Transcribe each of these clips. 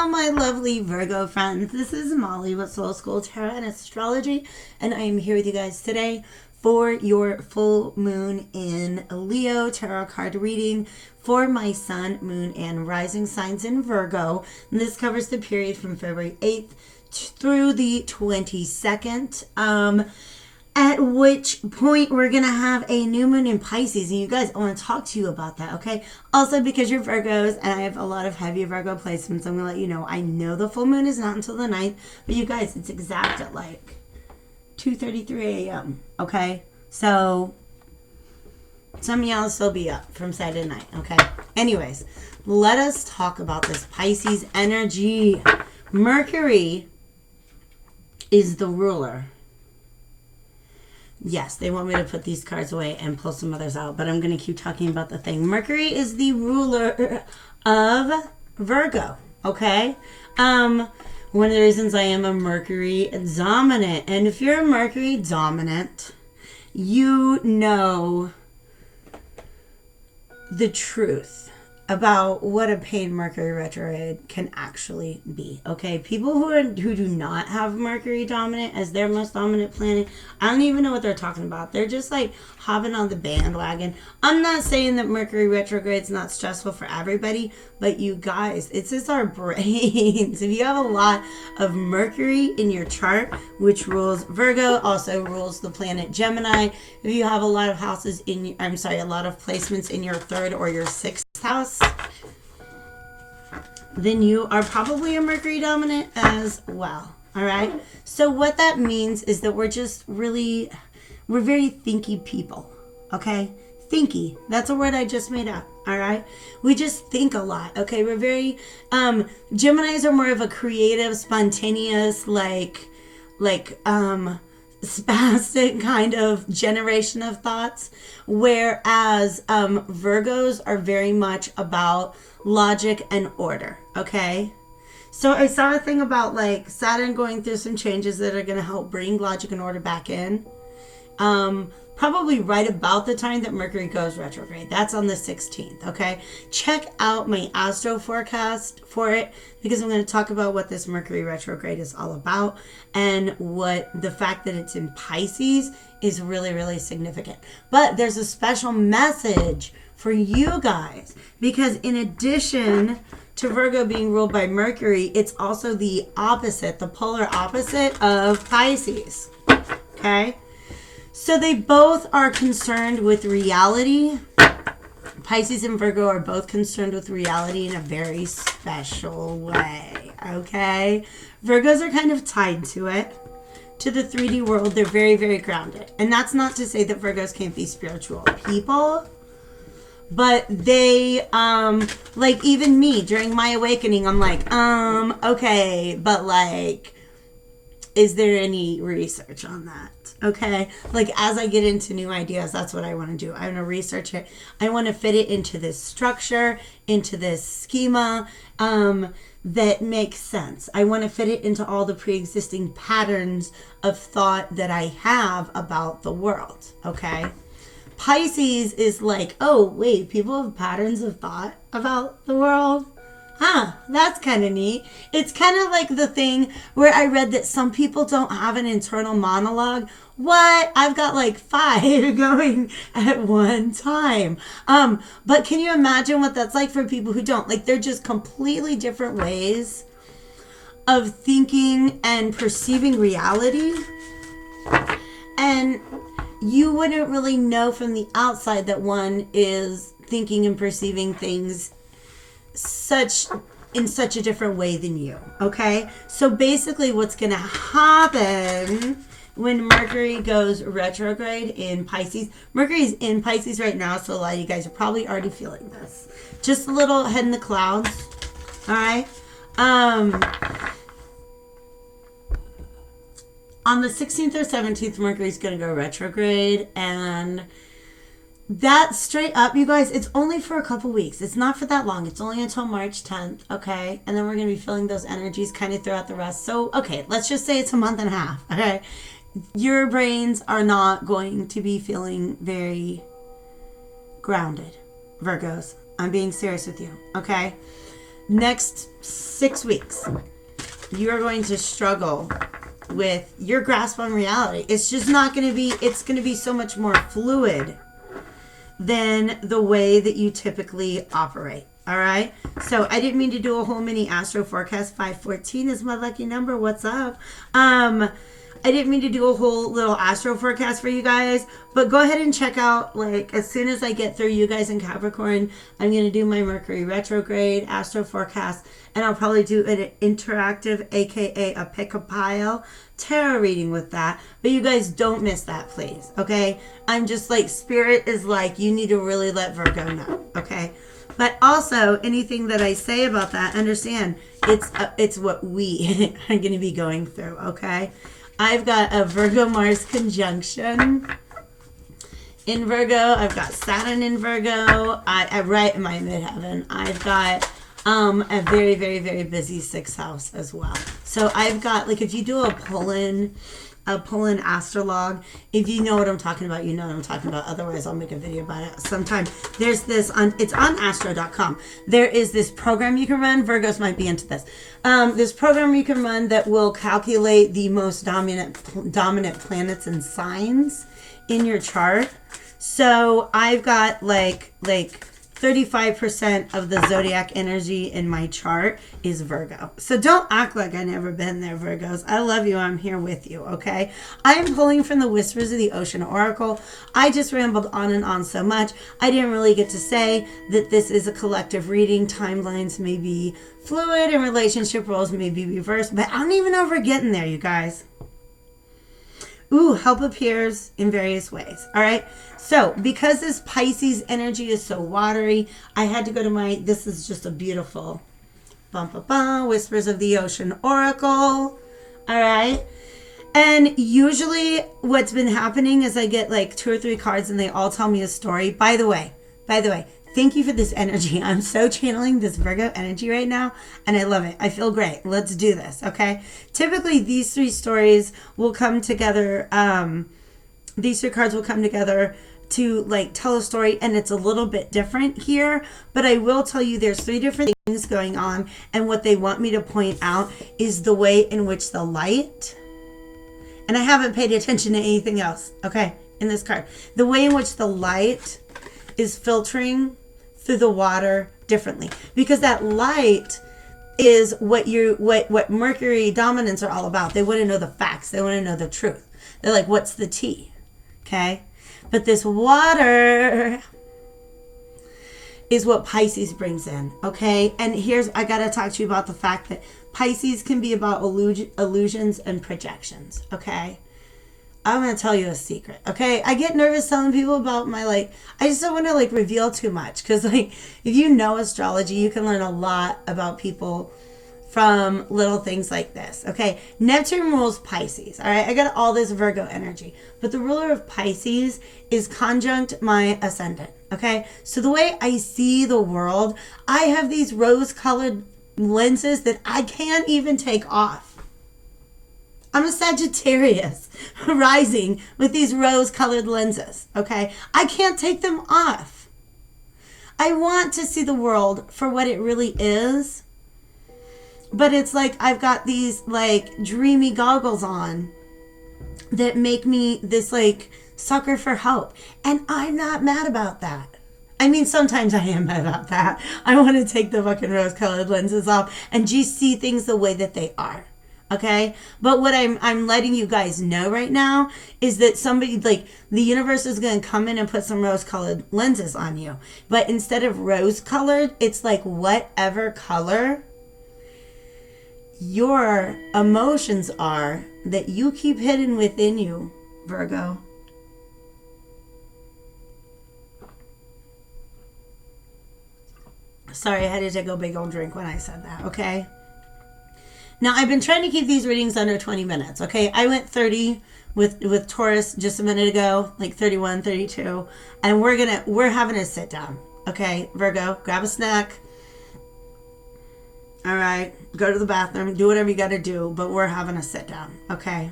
Hello, my lovely Virgo friends. This is Molly with Soul School Tarot and Astrology, and I am here with you guys today for your full moon in Leo tarot card reading for my sun, moon, and rising signs in Virgo. And this covers the period from February 8th through the 22nd. At which point we're going to have a new moon in Pisces. And you guys, I want to talk to you about that, okay? Also, because you're Virgos and I have a lot of heavy Virgo placements, I'm going to let you know. I know the full moon is not until the 9th, but you guys, it's exact at like 2:33 a.m., okay? So, some of y'all will still be up from Saturday night, okay? Anyways, let us talk about this Pisces energy. Mercury is the ruler. Yes, they want me to put these cards away and pull some others out, but I'm going to keep talking about the thing. Mercury is the ruler of Virgo, okay? One of the reasons I am a Mercury dominant, and if you're a Mercury dominant, you know the truth about what a paid Mercury retrograde can actually be, okay? People who do not have Mercury dominant as their most dominant planet, I don't even know what they're talking about. They're just like hopping on the bandwagon. I'm not saying that Mercury retrograde's not stressful for everybody, but you guys, it's just our brains. If you have a lot of Mercury in your chart, which rules Virgo, also rules the planet Gemini. If you have a lot of houses in, a lot of placements in your third or your sixth house, then you are probably a Mercury dominant as well. All right. So what that means is that we're very thinky people. Okay. Thinky. That's a word I just made up. All right. We just think a lot. Okay. We're very, Geminis are more of a creative, spontaneous, spastic kind of generation of thoughts, whereas Virgos are very much about logic and order. Okay, so I saw a thing about like Saturn going through some changes that are going to help bring logic and order back in, probably right about the time that Mercury goes retrograde. That's on the 16th. Okay, check out my astro forecast for it, because I'm going to talk about what this Mercury retrograde is all about, and what the fact that it's in Pisces is really, really significant. But there's a special message for you guys, because in addition to Virgo being ruled by Mercury, it's also the opposite, the polar opposite of Pisces. Okay? So they both are concerned with reality. Pisces and Virgo are both concerned with reality in a very special way. Okay? Virgos are kind of tied to it, to the 3D world. They're very, very grounded. And that's not to say that Virgos can't be spiritual people, but they, like even me during my awakening, I'm like, okay, but like, is there any research on that? Okay. Like as I get into new ideas, that's what I want to do. I want to research it. I want to fit it into this structure, into this schema, that makes sense. I want to fit it into all the pre-existing patterns of thought that I have about the world. Okay. Pisces is like, oh, wait, people have patterns of thought about the world? Huh, that's kind of neat. It's kind of like the thing where I read that some people don't have an internal monologue. What? I've got like 5 going at one time. But can you imagine what that's like for people who don't? Like, they're just completely different ways of thinking and perceiving reality. And you wouldn't really know from the outside that one is thinking and perceiving things in such a different way than you. Okay? So basically what's going to happen when Mercury goes retrograde in Pisces. Mercury's in Pisces right now, so a lot of you guys are probably already feeling this. Just a little head in the clouds. All right? On the 16th or 17th, Mercury's going to go retrograde, and that straight up, you guys, it's only for a couple weeks. It's not for that long. It's only until March 10th, okay? And then we're going to be feeling those energies kind of throughout the rest. So, okay, let's just say it's a month and a half, okay? Your brains are not going to be feeling very grounded, Virgos. I'm being serious with you, okay? next 6 weeks, you are going to struggle with your grasp on reality. It's just not going to be, it's going to be so much more fluid than the way that you typically operate. All right. So I didn't mean to do a whole mini astro forecast. 514 is my lucky number. What's up? I didn't mean to do a whole little astro forecast for you guys, but go ahead and check out, like, as soon as I get through you guys in Capricorn, I'm going to do my Mercury retrograde astro forecast, and I'll probably do an interactive, aka a pick-a-pile tarot reading with that. But you guys don't miss that, please. Okay. I'm just like, spirit is like, you need to really let Virgo know. Okay. But also, anything that I say about that, understand, it's what we are going to be going through, okay? I've got a Virgo Mars conjunction in Virgo. I've got Saturn in Virgo. I right in my midheaven. I've got a very, very, very busy 6th house as well. So I've got, like, if you do a pull-in astrolog, if you know what I'm talking about, you know what I'm talking about. Otherwise, I'll make a video about it sometime. There's this it's on astro.com. There is this program you can run. Virgos might be into this. This program you can run that will calculate the most dominant planets and signs in your chart. So I've got like 35% of the zodiac energy in my chart is Virgo. So don't act like I've never been there, Virgos. I love you. I'm here with you, okay? I am pulling from the Whispers of the Ocean Oracle. I just rambled on and on so much. I didn't really get to say that this is a collective reading. Timelines may be fluid and relationship roles may be reversed, but I don't even know if we're getting there, you guys. Ooh, help appears in various ways. All right. So because this Pisces energy is so watery, I had to go to this is just a beautiful Whispers of the Ocean Oracle. All right. And usually what's been happening is I get like 2 or 3 cards and they all tell me a story. By the way, thank you for this energy. I'm so channeling this Virgo energy right now, and I love it. I feel great. Let's do this, okay? Typically, these 3 stories will come together. These 3 cards will come together to like tell a story, and it's a little bit different here. But I will tell you there's 3 different things going on, and what they want me to point out is the way in which the light, and I haven't paid attention to anything else, okay, in this card. The way in which the light is filtering through the water differently, because that light is what Mercury dominants are all about. They want to know the facts. They want to know the truth. They're like, what's the tea? Okay. But this water is what Pisces brings in. Okay. And I got to talk to you about the fact that Pisces can be about illusions and projections. Okay. I'm going to tell you a secret, okay? I get nervous telling people about I just don't want to, reveal too much. Because, if you know astrology, you can learn a lot about people from little things like this, okay? Neptune rules Pisces, all right? I got all this Virgo energy. But the ruler of Pisces is conjunct my ascendant, okay? So the way I see the world, I have these rose-colored lenses that I can't even take off. I'm a Sagittarius rising with these rose-colored lenses, okay? I can't take them off. I want to see the world for what it really is, but it's like I've got these, dreamy goggles on that make me this, sucker for hope, and I'm not mad about that. I mean, sometimes I am mad about that. I want to take the fucking rose-colored lenses off and just see things the way that they are. Okay, but what I'm letting you guys know right now is that somebody, the universe is going to come in and put some rose-colored lenses on you. But instead of rose-colored, it's whatever color your emotions are that you keep hidden within you, Virgo. Sorry, I had to take a big old drink when I said that, okay? Now, I've been trying to keep these readings under 20 minutes, okay? I went 30 with Taurus just a minute ago, 31, 32, and we're having a sit down, okay? Virgo, grab a snack. All right, go to the bathroom, do whatever you got to do, but we're having a sit down, okay?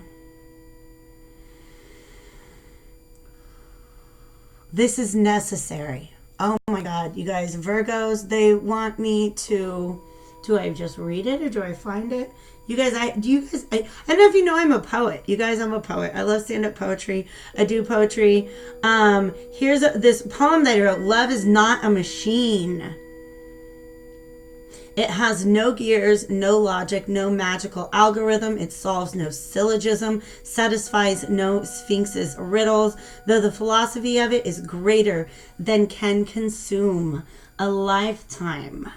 This is necessary. Oh my God, you guys, Virgos, they want me to Do I just read it or do I find it? You guys, I don't know if you know I'm a poet. You guys, I'm a poet. I love stand-up poetry. I do poetry. Here's this poem that I wrote. Love is not a machine. It has no gears, no logic, no magical algorithm. It solves no syllogism, satisfies no sphinx's riddles, though the philosophy of it is greater than can consume a lifetime.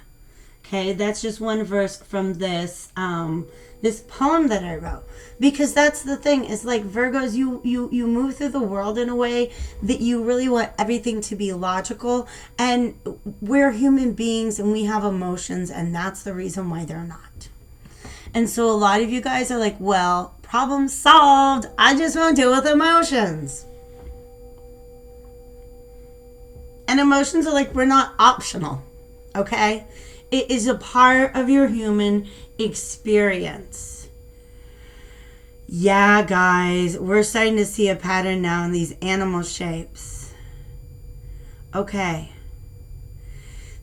Okay, that's just one verse from this this poem that I wrote. Because that's the thing, is like Virgos, you move through the world in a way that you really want everything to be logical, and we're human beings and we have emotions, and that's the reason why they're not. And so a lot of you guys are like, well, problem solved. I just won't deal with emotions. And emotions are like, we're not optional. Okay? It is a part of your human experience. Yeah, guys, we're starting to see a pattern now in these animal shapes. Okay.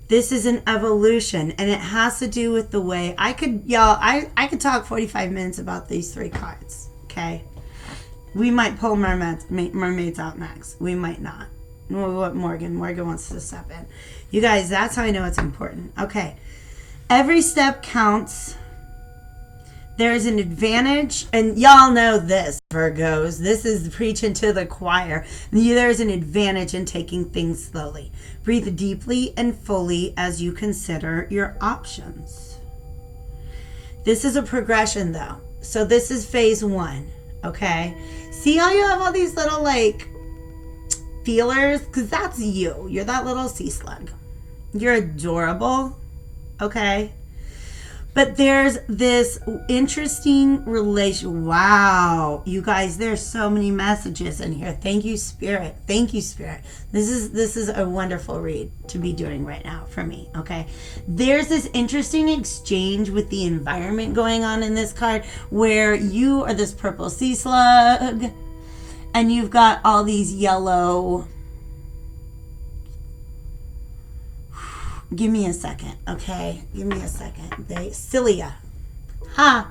This is an evolution, and it has to do with the way I could talk 45 minutes about these 3 cards. Okay. We might pull mermaids out next. We might not. What Morgan wants to step in. You guys, that's how I know it's important. Okay. Every step counts. There's an advantage, and y'all know this, Virgos. This is preaching to the choir. There's an advantage in taking things slowly. Breathe deeply and fully as you consider your options. This is a progression, though. So this is phase 1, okay? See how you have all these little, like, feelers? Because that's you. You're that little sea slug. You're adorable, okay? But there's this interesting relation. Wow, you guys, there's so many messages in here. Thank you, Spirit. Thank you, Spirit. This is a wonderful read to be doing right now for me, okay? There's this interesting exchange with the environment going on in this card, where you are this purple sea slug, and you've got all these yellow... Give me a second, okay? Give me a second. Cilia. Ha!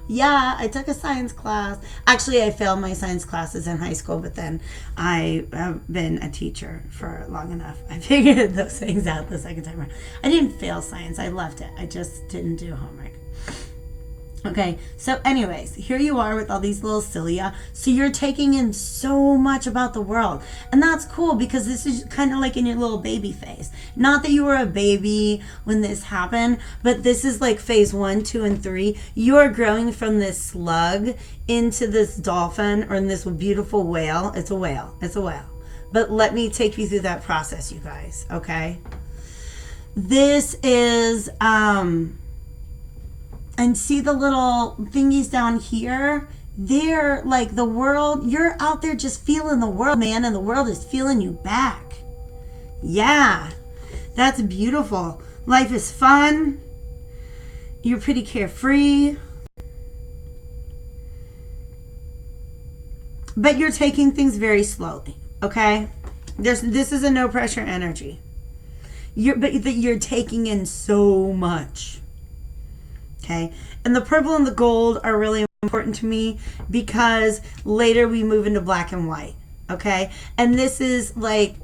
Yeah, I took a science class. Actually, I failed my science classes in high school, but then I have been a teacher for long enough. I figured those things out the second time around. I didn't fail science. I left it. I just didn't do homework. Okay, so anyways, here you are with all these little cilia. So you're taking in so much about the world. And that's cool, because this is kind of like in your little baby phase. Not that you were a baby when this happened, but this is like phase 1, 2, and 3. You are growing from this slug into this dolphin, or in this beautiful whale. It's a whale. It's a whale. But let me take you through that process, you guys, okay? This is... And see the little thingies down here? They're like the world. You're out there just feeling the world, man, and the world is feeling you back. Yeah, that's beautiful. Life is fun. You're pretty carefree. But you're taking things very slowly, okay? This is a no pressure energy. But you're taking in so much. Okay, and the purple and the gold are really important to me, because later we move into black and white. Okay, and this is like,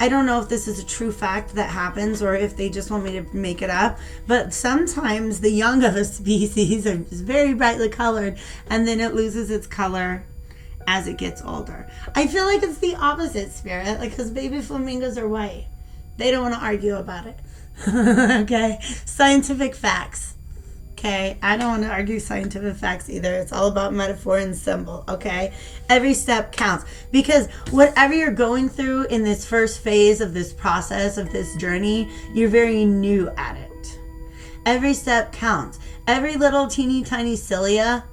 I don't know if this is a true fact that happens or if they just want me to make it up, but sometimes the young of a species are very brightly colored, and then it loses its color as it gets older. I feel like it's the opposite, Spirit, like, because baby flamingos are white. They don't want to argue about it. Okay, scientific facts. Okay, I don't want to argue scientific facts either. It's all about metaphor and symbol, okay? Every step counts, because whatever you're going through in this first phase of this process, of this journey, you're very new at it. Every step counts. Every little teeny tiny cilia,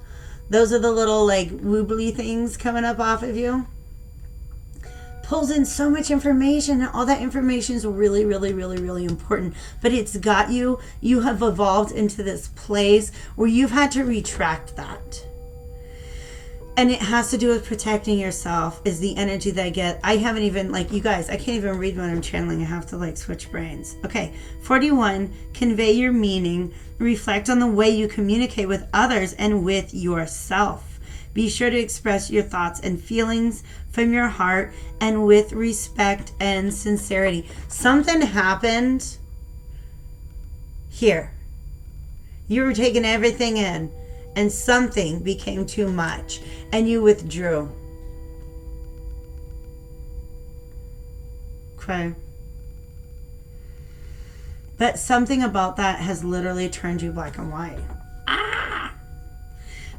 those are the little like woobly things coming up off of you, pulls in so much information, and all that information is really, really, really, really important. But it's got you have evolved into this place where you've had to retract that. And it has to do with protecting yourself is the energy that I get. I haven't even, like, you guys, I can't even read when I'm channeling. I have to, like, switch brains. Okay, 41, convey your meaning. Reflect on the way you communicate with others and with yourself. Be sure to express your thoughts and feelings from your heart and with respect and sincerity. Something happened here. You were taking everything in, and something became too much, and you withdrew. Okay. But something about that has literally turned you black and white.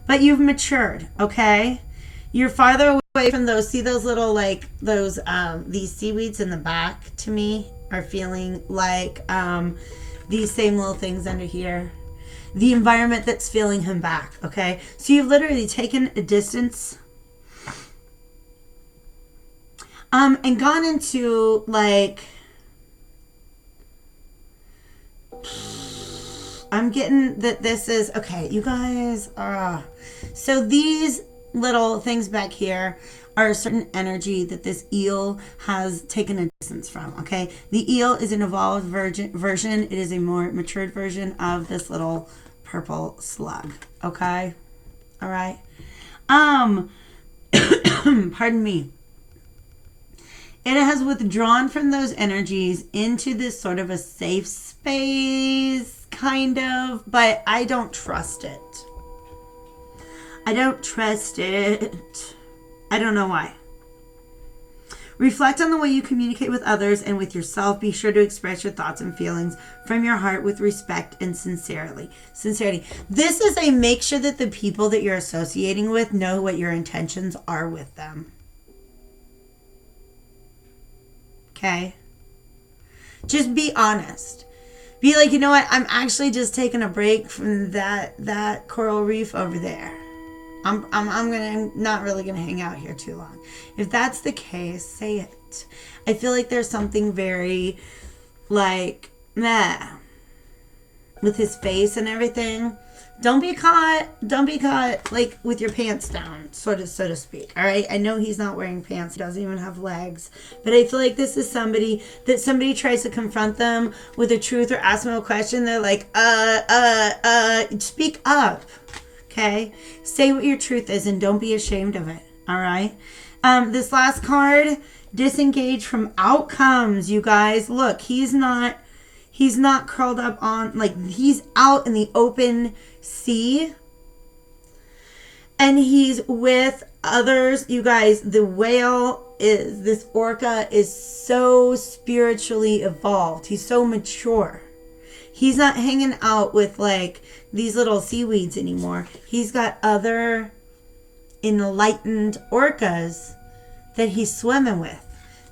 But you've matured, okay? You're farther away from those. See those little, like, those, these seaweeds in the back to me are feeling like these same little things under here. The environment that's feeling him back, okay? So you've literally taken a distance and gone into, like, I'm getting that this is, okay, you guys, so these little things back here are a certain energy that this eel has taken a distance from, okay? The eel is an evolved version. It is a more matured version of this little purple slug, okay? All right. Pardon me. It has withdrawn from those energies into this sort of a safe space, kind of, but I don't trust it. I don't trust it. I don't know why. Reflect on the way you communicate with others and with yourself. Be sure to express your thoughts and feelings from your heart with respect and sincerity. This is a make sure that the people that you're associating with know what your intentions are with them. Okay? Just be honest. Be like, you know what? I'm actually just taking a break from that coral reef over there. I'm not really gonna hang out here too long. If that's the case, say it. I feel like there's something very, like, meh with his face and everything. Don't be caught like with your pants down, so to speak. All right. I know he's not wearing pants. He doesn't even have legs. But I feel like this is somebody tries to confront them with a truth or ask them a question. They're like, speak up. Okay, say what your truth is and don't be ashamed of it. All right. This last card, disengage from outcomes. You guys, look, he's not curled up on, like, he's out in the open sea and he's with others. You guys, the whale is, this orca is so spiritually evolved. He's so mature. He's not hanging out with, like, these little seaweeds anymore. He's got other enlightened orcas that he's swimming with.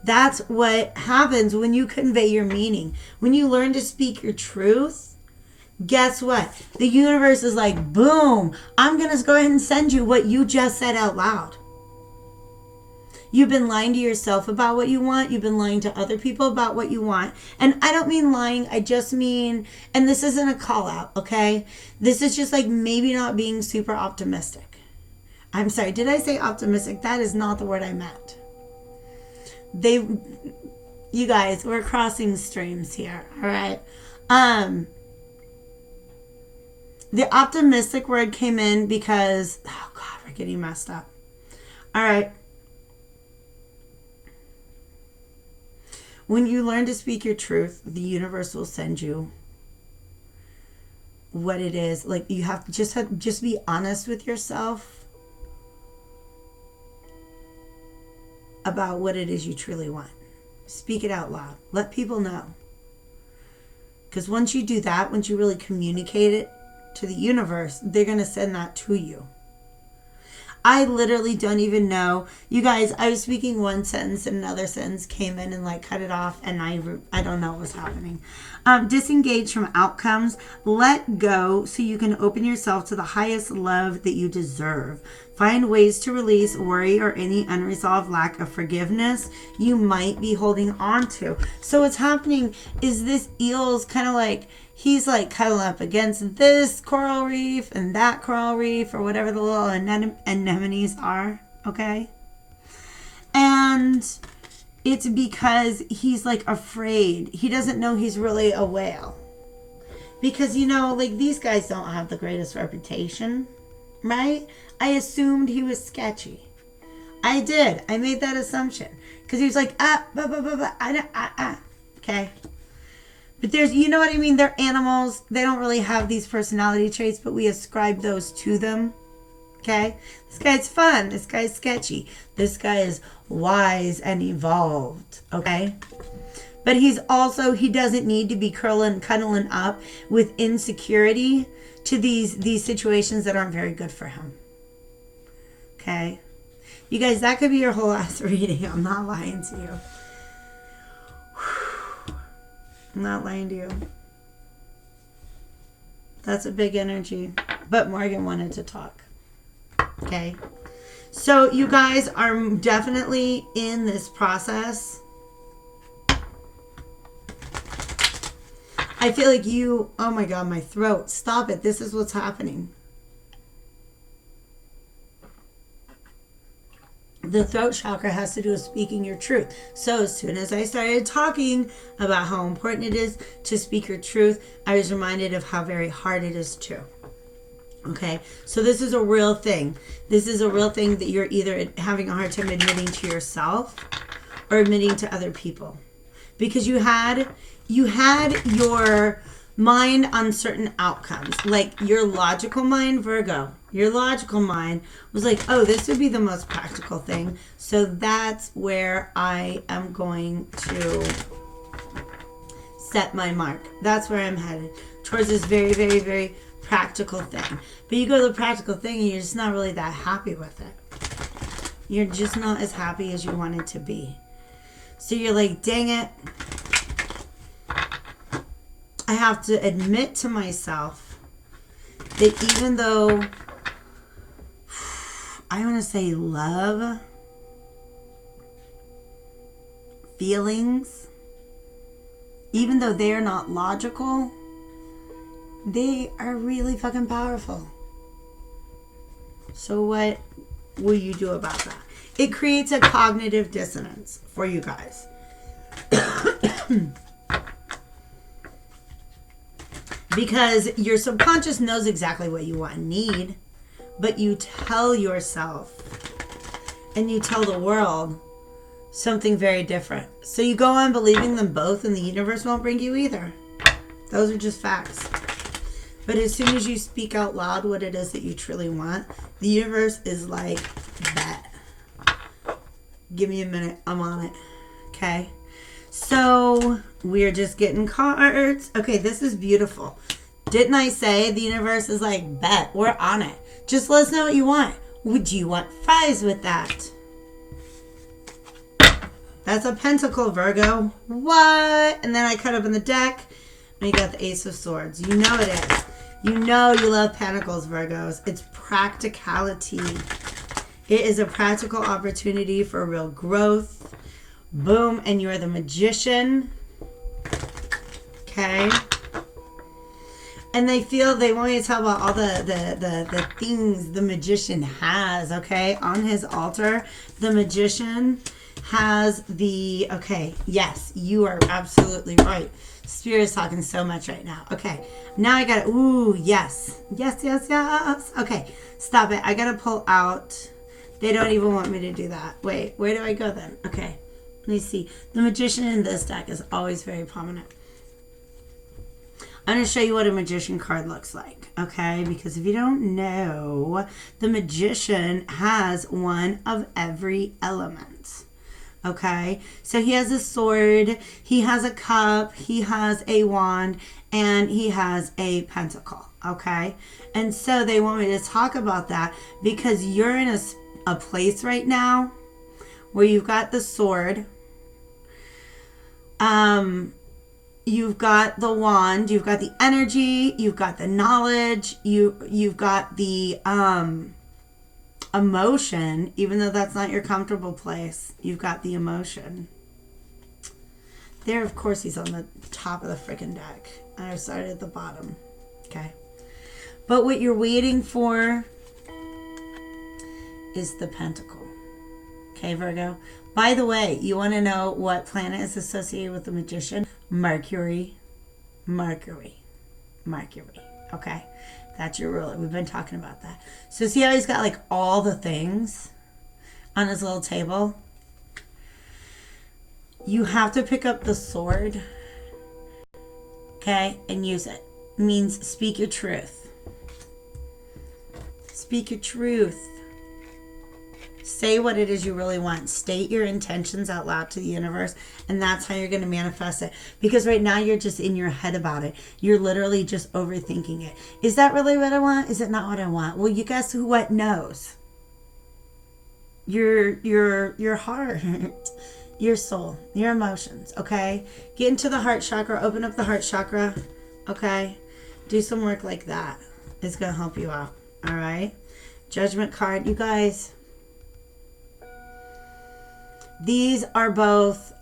That's what happens when you convey your meaning. When you learn to speak your truth, guess what? The universe is like, boom, I'm going to go ahead and send you what you just said out loud. You've been lying to yourself about what you want. You've been lying to other people about what you want. And I don't mean lying. I just mean, and this isn't a call out, okay? This is just like maybe not being super optimistic. I'm sorry. Did I say optimistic? That is not the word I meant. You guys, we're crossing streams here. All right. The optimistic word came in because, oh God, we're getting messed up. All right. When you learn to speak your truth, the universe will send you what it is. Like, you have to just be honest with yourself about what it is you truly want. Speak it out loud. Let people know. Because once you do that, once you really communicate it to the universe, they're going to send that to you. I literally don't even know. You guys, I was speaking one sentence and another sentence came in and like cut it off, and I don't know what was happening. Disengage from outcomes. Let go so you can open yourself to the highest love that you deserve. Find ways to release worry or any unresolved lack of forgiveness you might be holding on to. So what's happening is this eel's kind of like, he's like cuddling up against this coral reef and that coral reef or whatever the little anemones are, okay? And it's because he's like afraid. He doesn't know he's really a whale. Because, you know, like these guys don't have the greatest reputation, right? I assumed he was sketchy. I did. I made that assumption. Because he was like, okay. But there's, you know what I mean? They're animals. They don't really have these personality traits, but we ascribe those to them. Okay? This guy's fun. This guy's sketchy. This guy is wise and evolved. Okay? But he's also, he doesn't need to be cuddling up with insecurity to these situations that aren't very good for him. Okay? You guys, that could be your whole ass reading. I'm not lying to you. I'm not lying to you. That's a big energy. But Morgan wanted to talk. Okay? So you guys are definitely in this process. I feel like you, oh my God, my throat. Stop it. This is what's happening. The throat chakra has to do with speaking your truth. So as soon as I started talking about how important it is to speak your truth, I was reminded of how very hard it is too. Okay, so this is a real thing. This is a real thing that you're either having a hard time admitting to yourself or admitting to other people. Because you had your mind on certain outcomes. Like your logical mind, Virgo, your logical mind was like, oh, this would be the most practical thing. So that's where I am going to set my mark. That's where I'm headed. Towards this very, very, very practical thing. But you go to the practical thing and you're just not really that happy with it. You're just not as happy as you wanted to be. So you're like, dang it. I have to admit to myself that even though I want to say love, feelings, even though they're not logical, they are really fucking powerful. So what will you do about that? It creates a cognitive dissonance for you guys. Because your subconscious knows exactly what you want and need, but you tell yourself and you tell the world something very different. So you go on believing them both and the universe won't bring you either. Those are just facts. But as soon as you speak out loud what it is that you truly want, the universe is like, bet. Give me a minute. I'm on it. Okay? So we're just getting cards. Okay, this is beautiful. Didn't I say the universe is like, bet, we're on it. Just let us know what you want. Would you want fries with that? That's a pentacle, Virgo. What? And then I cut open the deck and you got the Ace of Swords. You know it is. You know you love pentacles, Virgos. It's practicality. It is a practical opportunity for real growth. Boom, and you're the Magician. Okay. And they want me to tell about all the things the Magician has, okay? On his altar, the Magician has the, okay, yes, you are absolutely right. Spirit is talking so much right now. Okay, now I got it. Ooh, yes. Yes, yes, yes. Okay, stop it. I got to pull out. They don't even want me to do that. Wait, where do I go then? Okay. Let me see. The Magician in this deck is always very prominent. I'm going to show you what a Magician card looks like, okay? Because if you don't know, the Magician has one of every element, okay? So he has a sword, he has a cup, he has a wand, and he has a pentacle, okay? And so they want me to talk about that because you're in a place right now where you've got the sword, you've got the wand, you've got the energy, you've got the knowledge, you've got the emotion, even though that's not your comfortable place. You've got the emotion. There, of course, he's on the top of the freaking deck. I started at the bottom. Okay. But what you're waiting for is the Pentacle. Okay, Virgo. By the way, you want to know what planet is associated with the Magician? Mercury. Mercury. Mercury. Okay. That's your ruler. We've been talking about that. So see how he's got like all the things on his little table? You have to pick up the sword, okay, and use it. It means speak your truth. Speak your truth. Say what it is you really want. State your intentions out loud to the universe, and that's how you're going to manifest it. Because right now you're just in your head about it. You're literally just overthinking it. Is that really what I want? Is it not what I want? Well, you guess who what knows? Your heart. Your soul, your emotions, okay? Get into the heart chakra, open up the heart chakra, okay? Do some work like that. It's going to help you out, all right? Judgment card, you guys. These are both,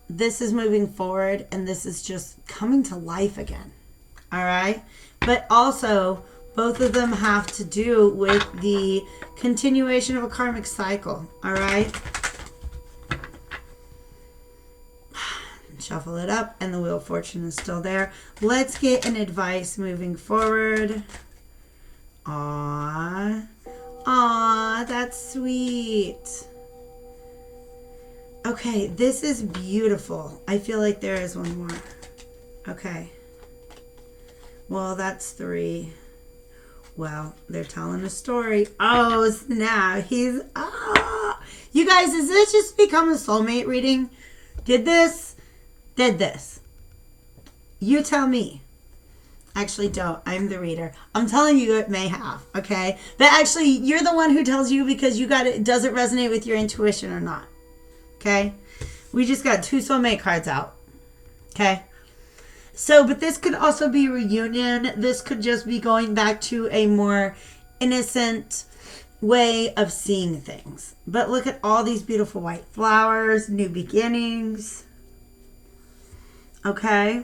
this is moving forward and this is just coming to life again, all right? But also, both of them have to do with the continuation of a karmic cycle, all right? Shuffle it up, and the Wheel of Fortune is still there. Let's get an advice moving forward. Aww. Aww, that's sweet. Okay, this is beautiful. I feel like there is one more. Okay. Well, that's 3. Well, they're telling a story. Oh, snap. He's... Ah. You guys, does this just become a soulmate reading? Did this? Did this? You tell me. Actually, don't. I'm the reader. I'm telling you it may have, okay? But actually, you're the one who tells you because you got it. Does it resonate with your intuition or not? Okay? We just got 2 soulmate cards out. Okay? So, but this could also be reunion. This could just be going back to a more innocent way of seeing things. But look at all these beautiful white flowers, new beginnings. Okay?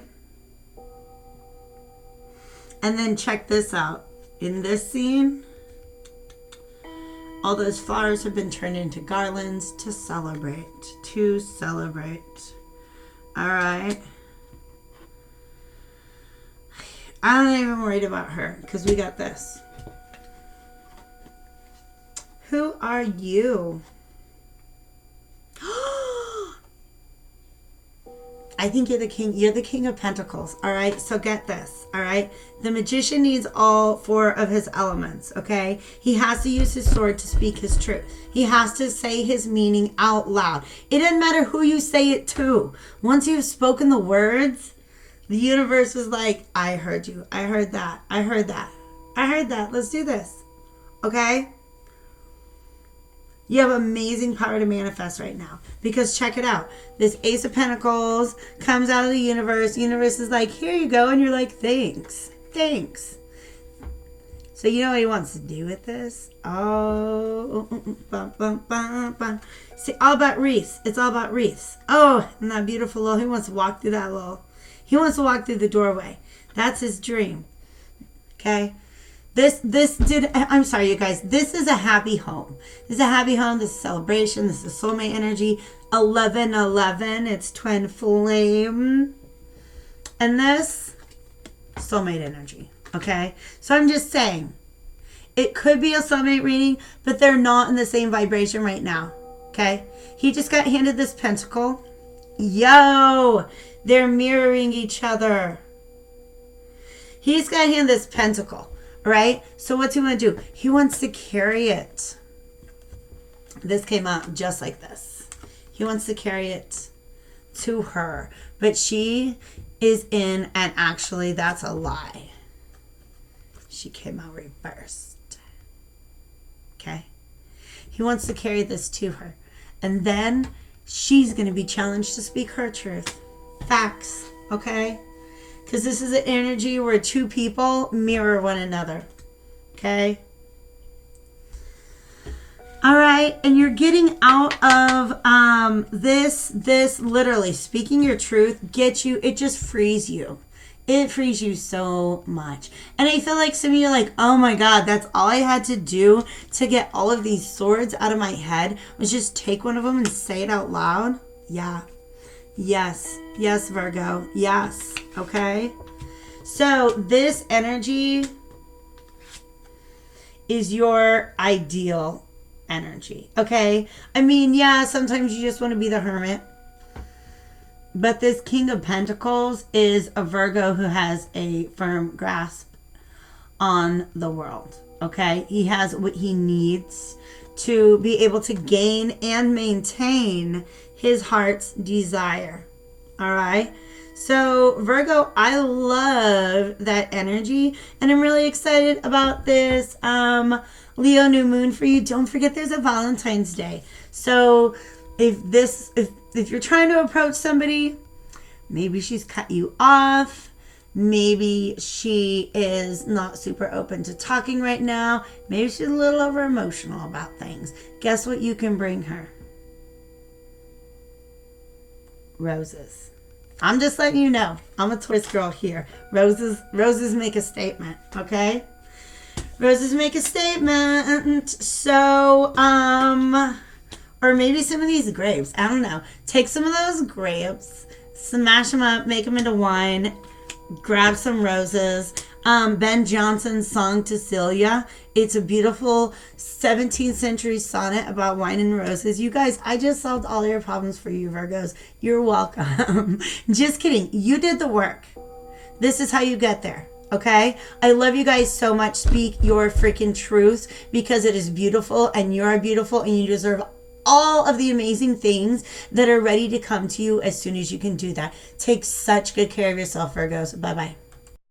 And then check this out. In this scene, all those flowers have been turned into garlands to celebrate. To celebrate. All right? I'm not even worried about her because we got this. Who are you? I think you're the king. You're the king of pentacles. All right. So get this. All right. The magician needs all 4 of his elements. Okay. He has to use his sword to speak his truth. He has to say his meaning out loud. It doesn't matter who you say it to. Once you've spoken the words, the universe is like, I heard you. I heard that. I heard that. I heard that. Let's do this. Okay? You have amazing power to manifest right now. Because check it out. This Ace of Pentacles comes out of the universe. The universe is like, here you go. And you're like, thanks. Thanks. So you know what he wants to do with this? Oh. Bum, bum, bum, bum. See, all about Reese. It's all about Reese. Oh, and that beautiful little, he wants to walk through that little. He wants to walk through the doorway. That's his dream. Okay? I'm sorry, you guys. This is a happy home. This is a happy home. This is celebration. This is soulmate energy. 1111. It's twin flame. And this, soulmate energy. Okay? So I'm just saying, it could be a soulmate reading, but they're not in the same vibration right now. Okay? He just got handed this pentacle. Yo! They're mirroring each other. He's got handed this pentacle. Right? So what's he want to do? He wants to carry it. This came out just like this. He wants to carry it to her. But she is in, and actually that's a lie. She came out reversed. Okay? He wants to carry this to her. And then she's going to be challenged to speak her truth. Facts. Okay? Because this is an energy where 2 people mirror one another. Okay? All right, and you're getting out of this literally speaking your truth gets you, it just frees you. It frees you so much. And I feel like some of you are like, oh my God, that's all I had to do to get all of these swords out of my head was just take one of them and say it out loud. Yeah. Yes. Yes, Virgo. Yes. Okay. So this energy is your ideal energy. Okay. I mean, yeah, sometimes you just want to be the hermit. But this King of Pentacles is a Virgo who has a firm grasp on the world. Okay. He has what he needs to be able to gain and maintain his heart's desire. All right. So Virgo, I love that energy, and I'm really excited about this Leo new moon for you. Don't forget there's a Valentine's Day. So if you're trying to approach somebody, maybe she's cut you off, maybe she is not super open to talking right now, maybe she's a little over emotional about things. Guess what you can bring her? Roses. I'm just letting you know. I'm a Taurus girl here. Roses make a statement, okay? Roses make a statement. So, or maybe some of these grapes. I don't know. Take some of those grapes, smash them up, make them into wine, grab some roses. Ben Jonson's song to Celia. It's a beautiful 17th century sonnet about wine and roses. You guys, I just solved all your problems for you, Virgos. You're welcome. Just kidding. You did the work. This is how you get there. Okay? I love you guys so much. Speak your freaking truth because it is beautiful and you're beautiful and you deserve all of the amazing things that are ready to come to you as soon as you can do that. Take such good care of yourself, Virgos. Bye-bye.